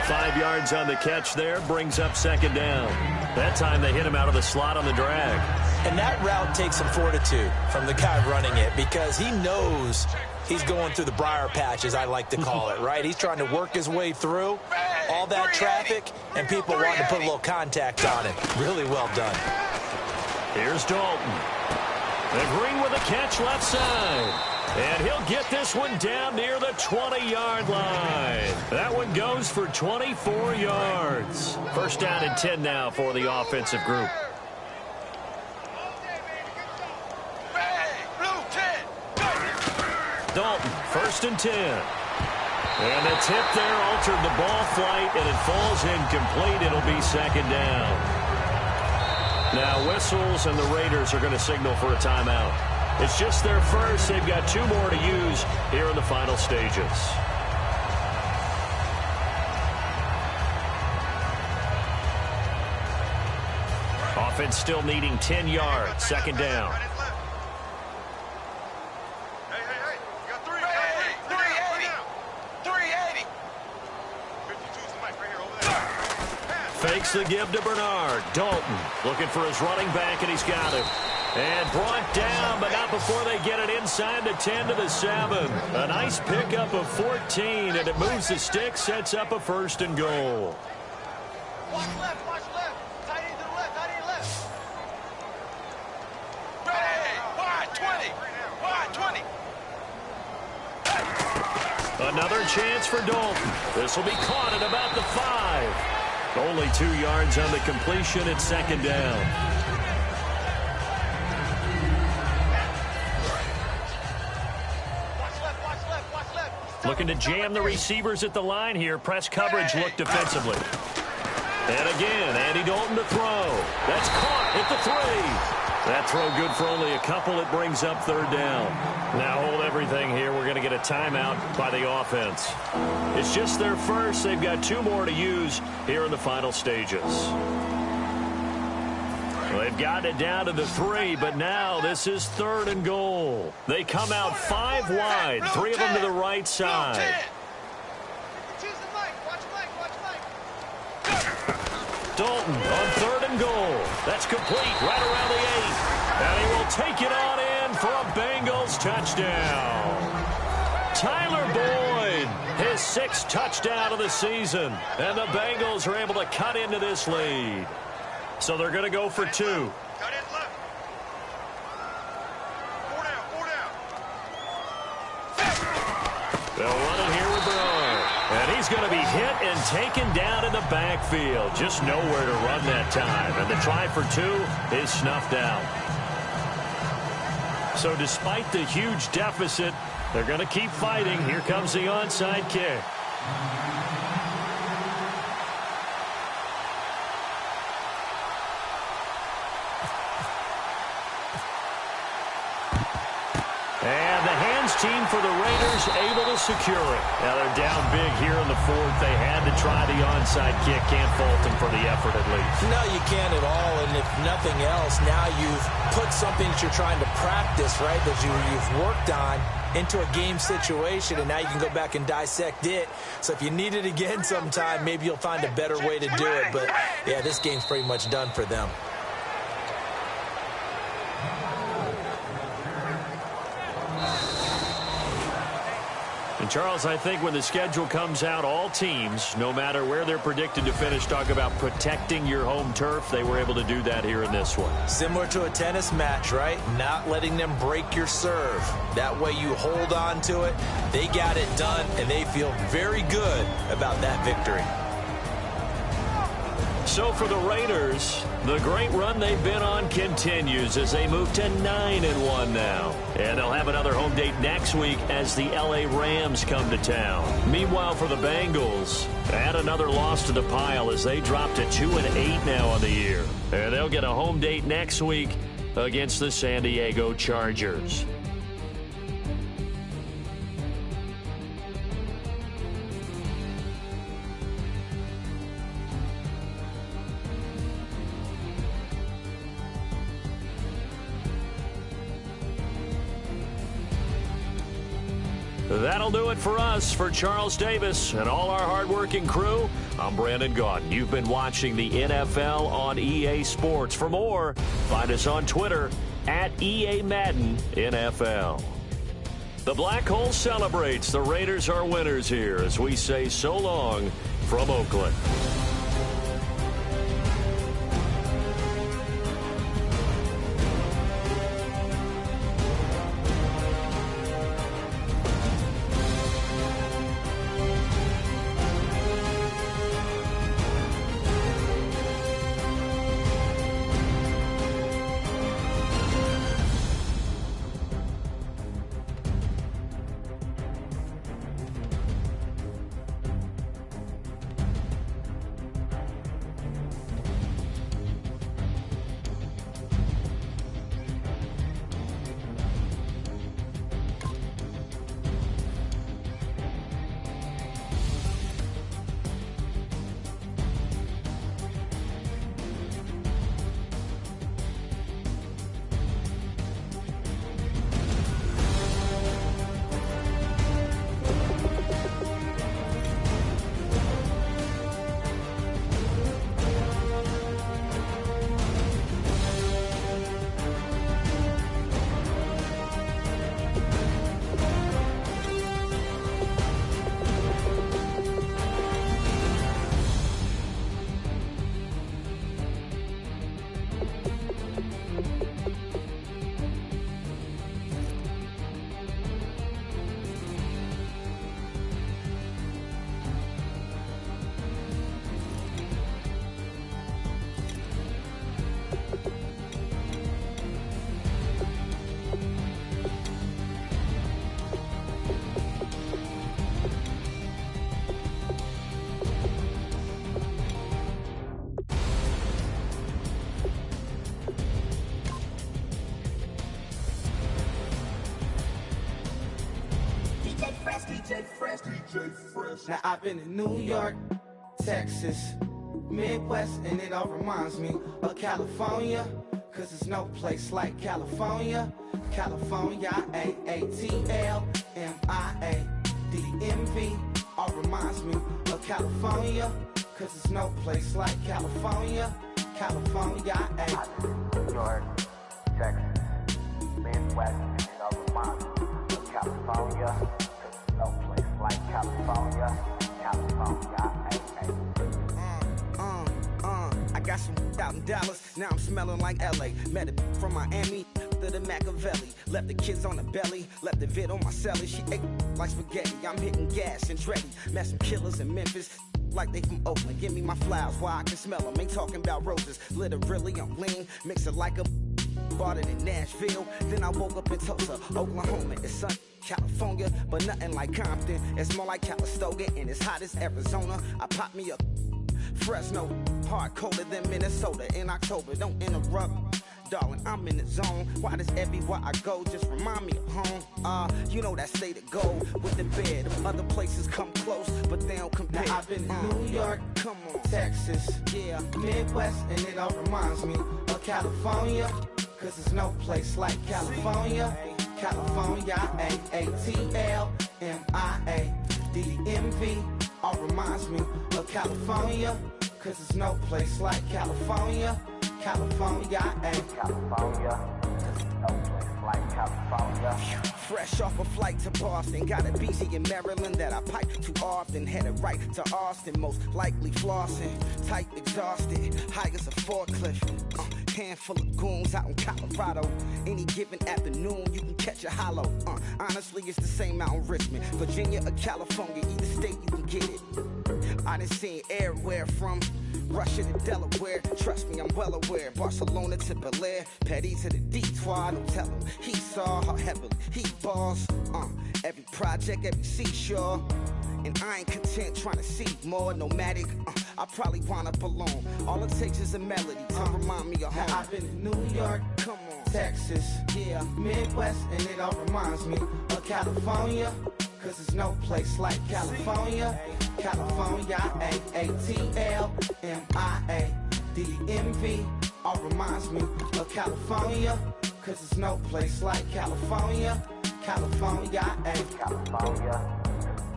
5 yards on the catch there, brings up second down. That time they hit him out of the slot on the drag. And that route takes some fortitude from the guy running it because he knows he's going through the briar patch, as I like to call it, right? He's trying to work his way through all that traffic and people wanting to put a little contact on it. Really well done. Here's Dalton. And Green with a catch left side. And he'll get this one down near the 20-yard line. That one goes for 24 yards. First down and 10 now for the offensive group. Dalton, first and 10. And the tip there altered the ball flight, and it falls incomplete. It'll be second down. Now whistles, and the Raiders are going to signal for a timeout. It's just their first. They've got 2 more to use here in the final stages. Offense still needing 10 yards. Second down. Fakes the give to Bernard. Dalton looking for his running back, and he's got him. And brought down, but not before they get it inside the 10 to the 7. A nice pickup of 14, and it moves the stick, sets up a first and goal. Watch left, watch left. Tight end to the left, tight end left. Ready, wide 20, wide 20. Another chance for Dalton. This will be caught at about the 5. Only 2 yards on the completion. It's second down. Looking to jam the receivers at the line here. Press coverage look defensively. And again, Andy Dalton to throw. That's caught at the 3. That throw good for only a couple. It brings up third down. Now hold everything here. We're going to get a timeout by the offense. It's just their first. They've got 2 more to use here in the final stages. Well, they've gotten it down to the 3, but now this is third and goal. They come out 5 wide, 3 of them to the right side. Dalton on third and goal. That's complete right around the 8. And he will take it on in for a Bengals touchdown. Tyler Boyd, his 6th touchdown of the season. And the Bengals are able to cut into this lead. So they're going to go for 2. Cut in left. 4 down, 4 down. They'll run it here with Bernard. And he's going to be hit and taken down in the backfield. Just nowhere to run that time. And the try for 2 is snuffed out. So despite the huge deficit, they're going to keep fighting. Here comes the onside kick. And the hands team for the Raiders able to secure it. Now they're down big here in the 4th. They had to try the onside kick. Can't fault them for the effort at least. No, you can't at all. And if nothing else, now you've put something that you're trying to practice, right, that you've worked on into a game situation, and now you can go back and dissect it. So if you need it again sometime, maybe you'll find a better way to do it. But, yeah, this game's pretty much done for them. And, Charles, I think when the schedule comes out, all teams, no matter where they're predicted to finish, talk about protecting your home turf. They were able to do that here in this one. Similar to a tennis match, right? Not letting them break your serve. That way you hold on to it. They got it done, and they feel very good about that victory. So for the Raiders, the great run they've been on continues as they move to 9-1 now. And they'll have another home date next week as the LA Rams come to town. Meanwhile, for the Bengals, add another loss to the pile as they drop to 2-8 now on the year. And they'll get a home date next week against the San Diego Chargers. That'll do it for us. For Charles Davis and all our hardworking crew, I'm Brandon Gaudin. You've been watching the NFL on EA Sports. For more, find us on Twitter at EA Madden NFL. The Black Hole celebrates. The Raiders are winners here as we say so long from Oakland. Now I've been in New York, Texas, Midwest, and it all reminds me of California, cause there's no place like California. California, AATLMIA-DMV, all reminds me of California, cause there's no place like California. California, New York, Texas, Midwest, and it all reminds me of California, cause there's no place like California. California, I got some out in Dallas, now I'm smelling like LA. Met it from Miami to the Machiavelli. Left the kids on the belly, left the vid on my celly. She ate like spaghetti, I'm hitting gas and Dreddy. Met some killers in Memphis, like they from Oakland. Give me my flowers while I can smell them. Ain't talking about roses, literally I'm lean. Mix it like a bought it in Nashville. Then I woke up in Tulsa, Oklahoma. It's sun, California, but nothing like Compton. It's more like Calistoga and it's hot as Arizona. I pop me up Fresno, hard colder than Minnesota in October. Don't interrupt, darling, I'm in the zone. Why does everywhere I go just remind me of home? You know that state of gold with the bed. Other places come close, but they don't compare. Now I've been in New York, come on, Texas, yeah, Midwest, and it all reminds me of California, cause there's no place like California. California, AATLMIA-DMV, all reminds me of California, cause there's no place like California. California, California, there's no place like California. Fresh off a flight to Boston, got a BC in Maryland that I pipe too often. Headed right to Austin, most likely flossing. Tight, exhausted, high as a forklift. Handful of goons out in Colorado. Any given afternoon, you can catch a hollow. Honestly, it's the same out in Richmond, Virginia or California. Either state, you can get it. I done seen everywhere from Russia to Delaware. Trust me, I'm well aware. Barcelona to Bel Air, Petty to the Detroit. Don't tell him he saw how heavily he balls. Every project, every seashore. And I ain't content trying to see more nomadic. I probably wind up alone. All it takes is a melody to remind me of home. Now I've been in New York, come on, Texas, yeah, Midwest, and it all reminds me of California, cause there's no place like California. California, AATLMIA-DMV, all reminds me of California, cause there's no place like California. California, California,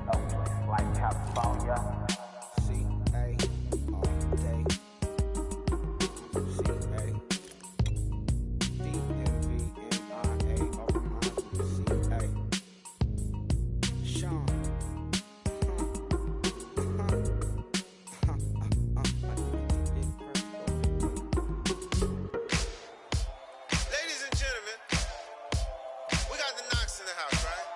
no place like California. C-A, all day. C-A, D-M-V-M-I-A, all reminds me of C-A. Sean. Ladies and gentlemen, we got the Knox in the house, right?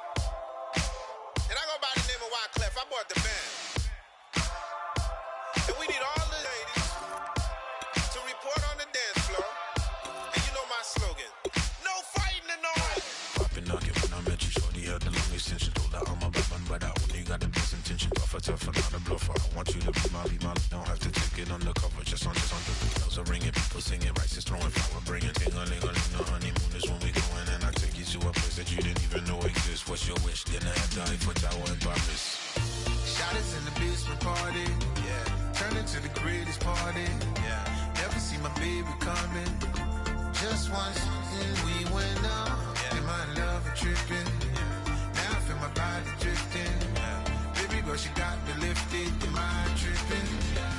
And I go by the name of Wyclef. I bought the band. And we need all the ladies to report on the dance floor. And you know my slogan, no fighting and no hiding. Popping knock it when I met you, shorty had the long extension. Told her I'm a bad man, but I only got the best intention. Tougher, tougher, not a bluffer. I want you to be my. Don't have to take it undercover. Just on the bells are ringing, people singing, rice is throwing, flower bringing. Ting-a-ling-a-ling, the honeymoon is when we going. And I take you to a place that you didn't even know exists. What's your wish? Then I have to Eiffel Tower in Paris. Shot us in the basement party, yeah. Turn into the greatest party, yeah. Never see my baby coming. Just once, and we went up, yeah. And my love a tripping, yeah. Now I feel my body drifting, yeah. Baby girl, she got me lifted, the mind tripping, yeah.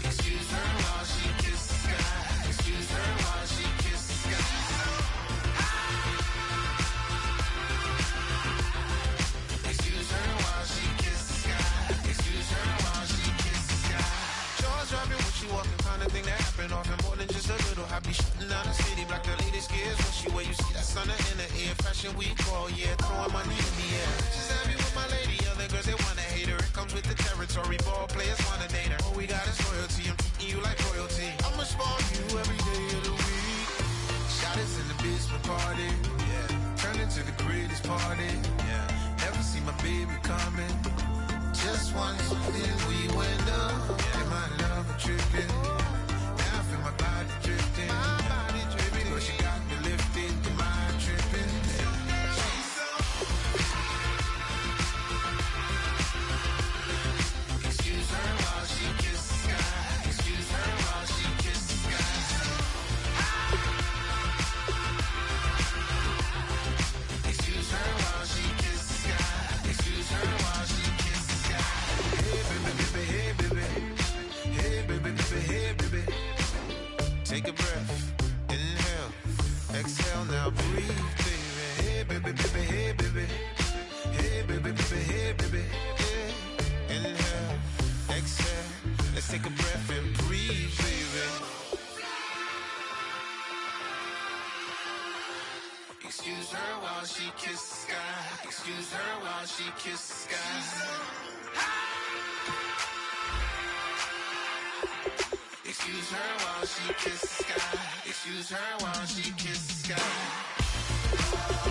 Excuse her while she kisses the sky. Excuse her while she kisses the sky. Excuse her while she kisses the sky. Excuse her while she kisses the sky. Jaws dropping when she walking, kind of thing that happen often. More than just a little happy shutting down the city. Black the lady scares when she wear. You see that sun in the air. Fashion week all year, throwing money in the air. She's happy with my lady. Other girls they wanna hate her. It comes with the territory. Ball players wanna date her. All we got is loyalty. I'm treating you like royalty. I'ma spoil you every day of the week. Shot us in the basement party, yeah. Turned into the greatest party, yeah. Never see my baby coming. Just once, then we went up, yeah. And my love a tripping. Now I feel my body drifting. My body dripping. But she got me lifted, the mind tripping. Yeah. Excuse her while she kisses the sky. Excuse her while she kisses the sky. Excuse her while she kisses the sky.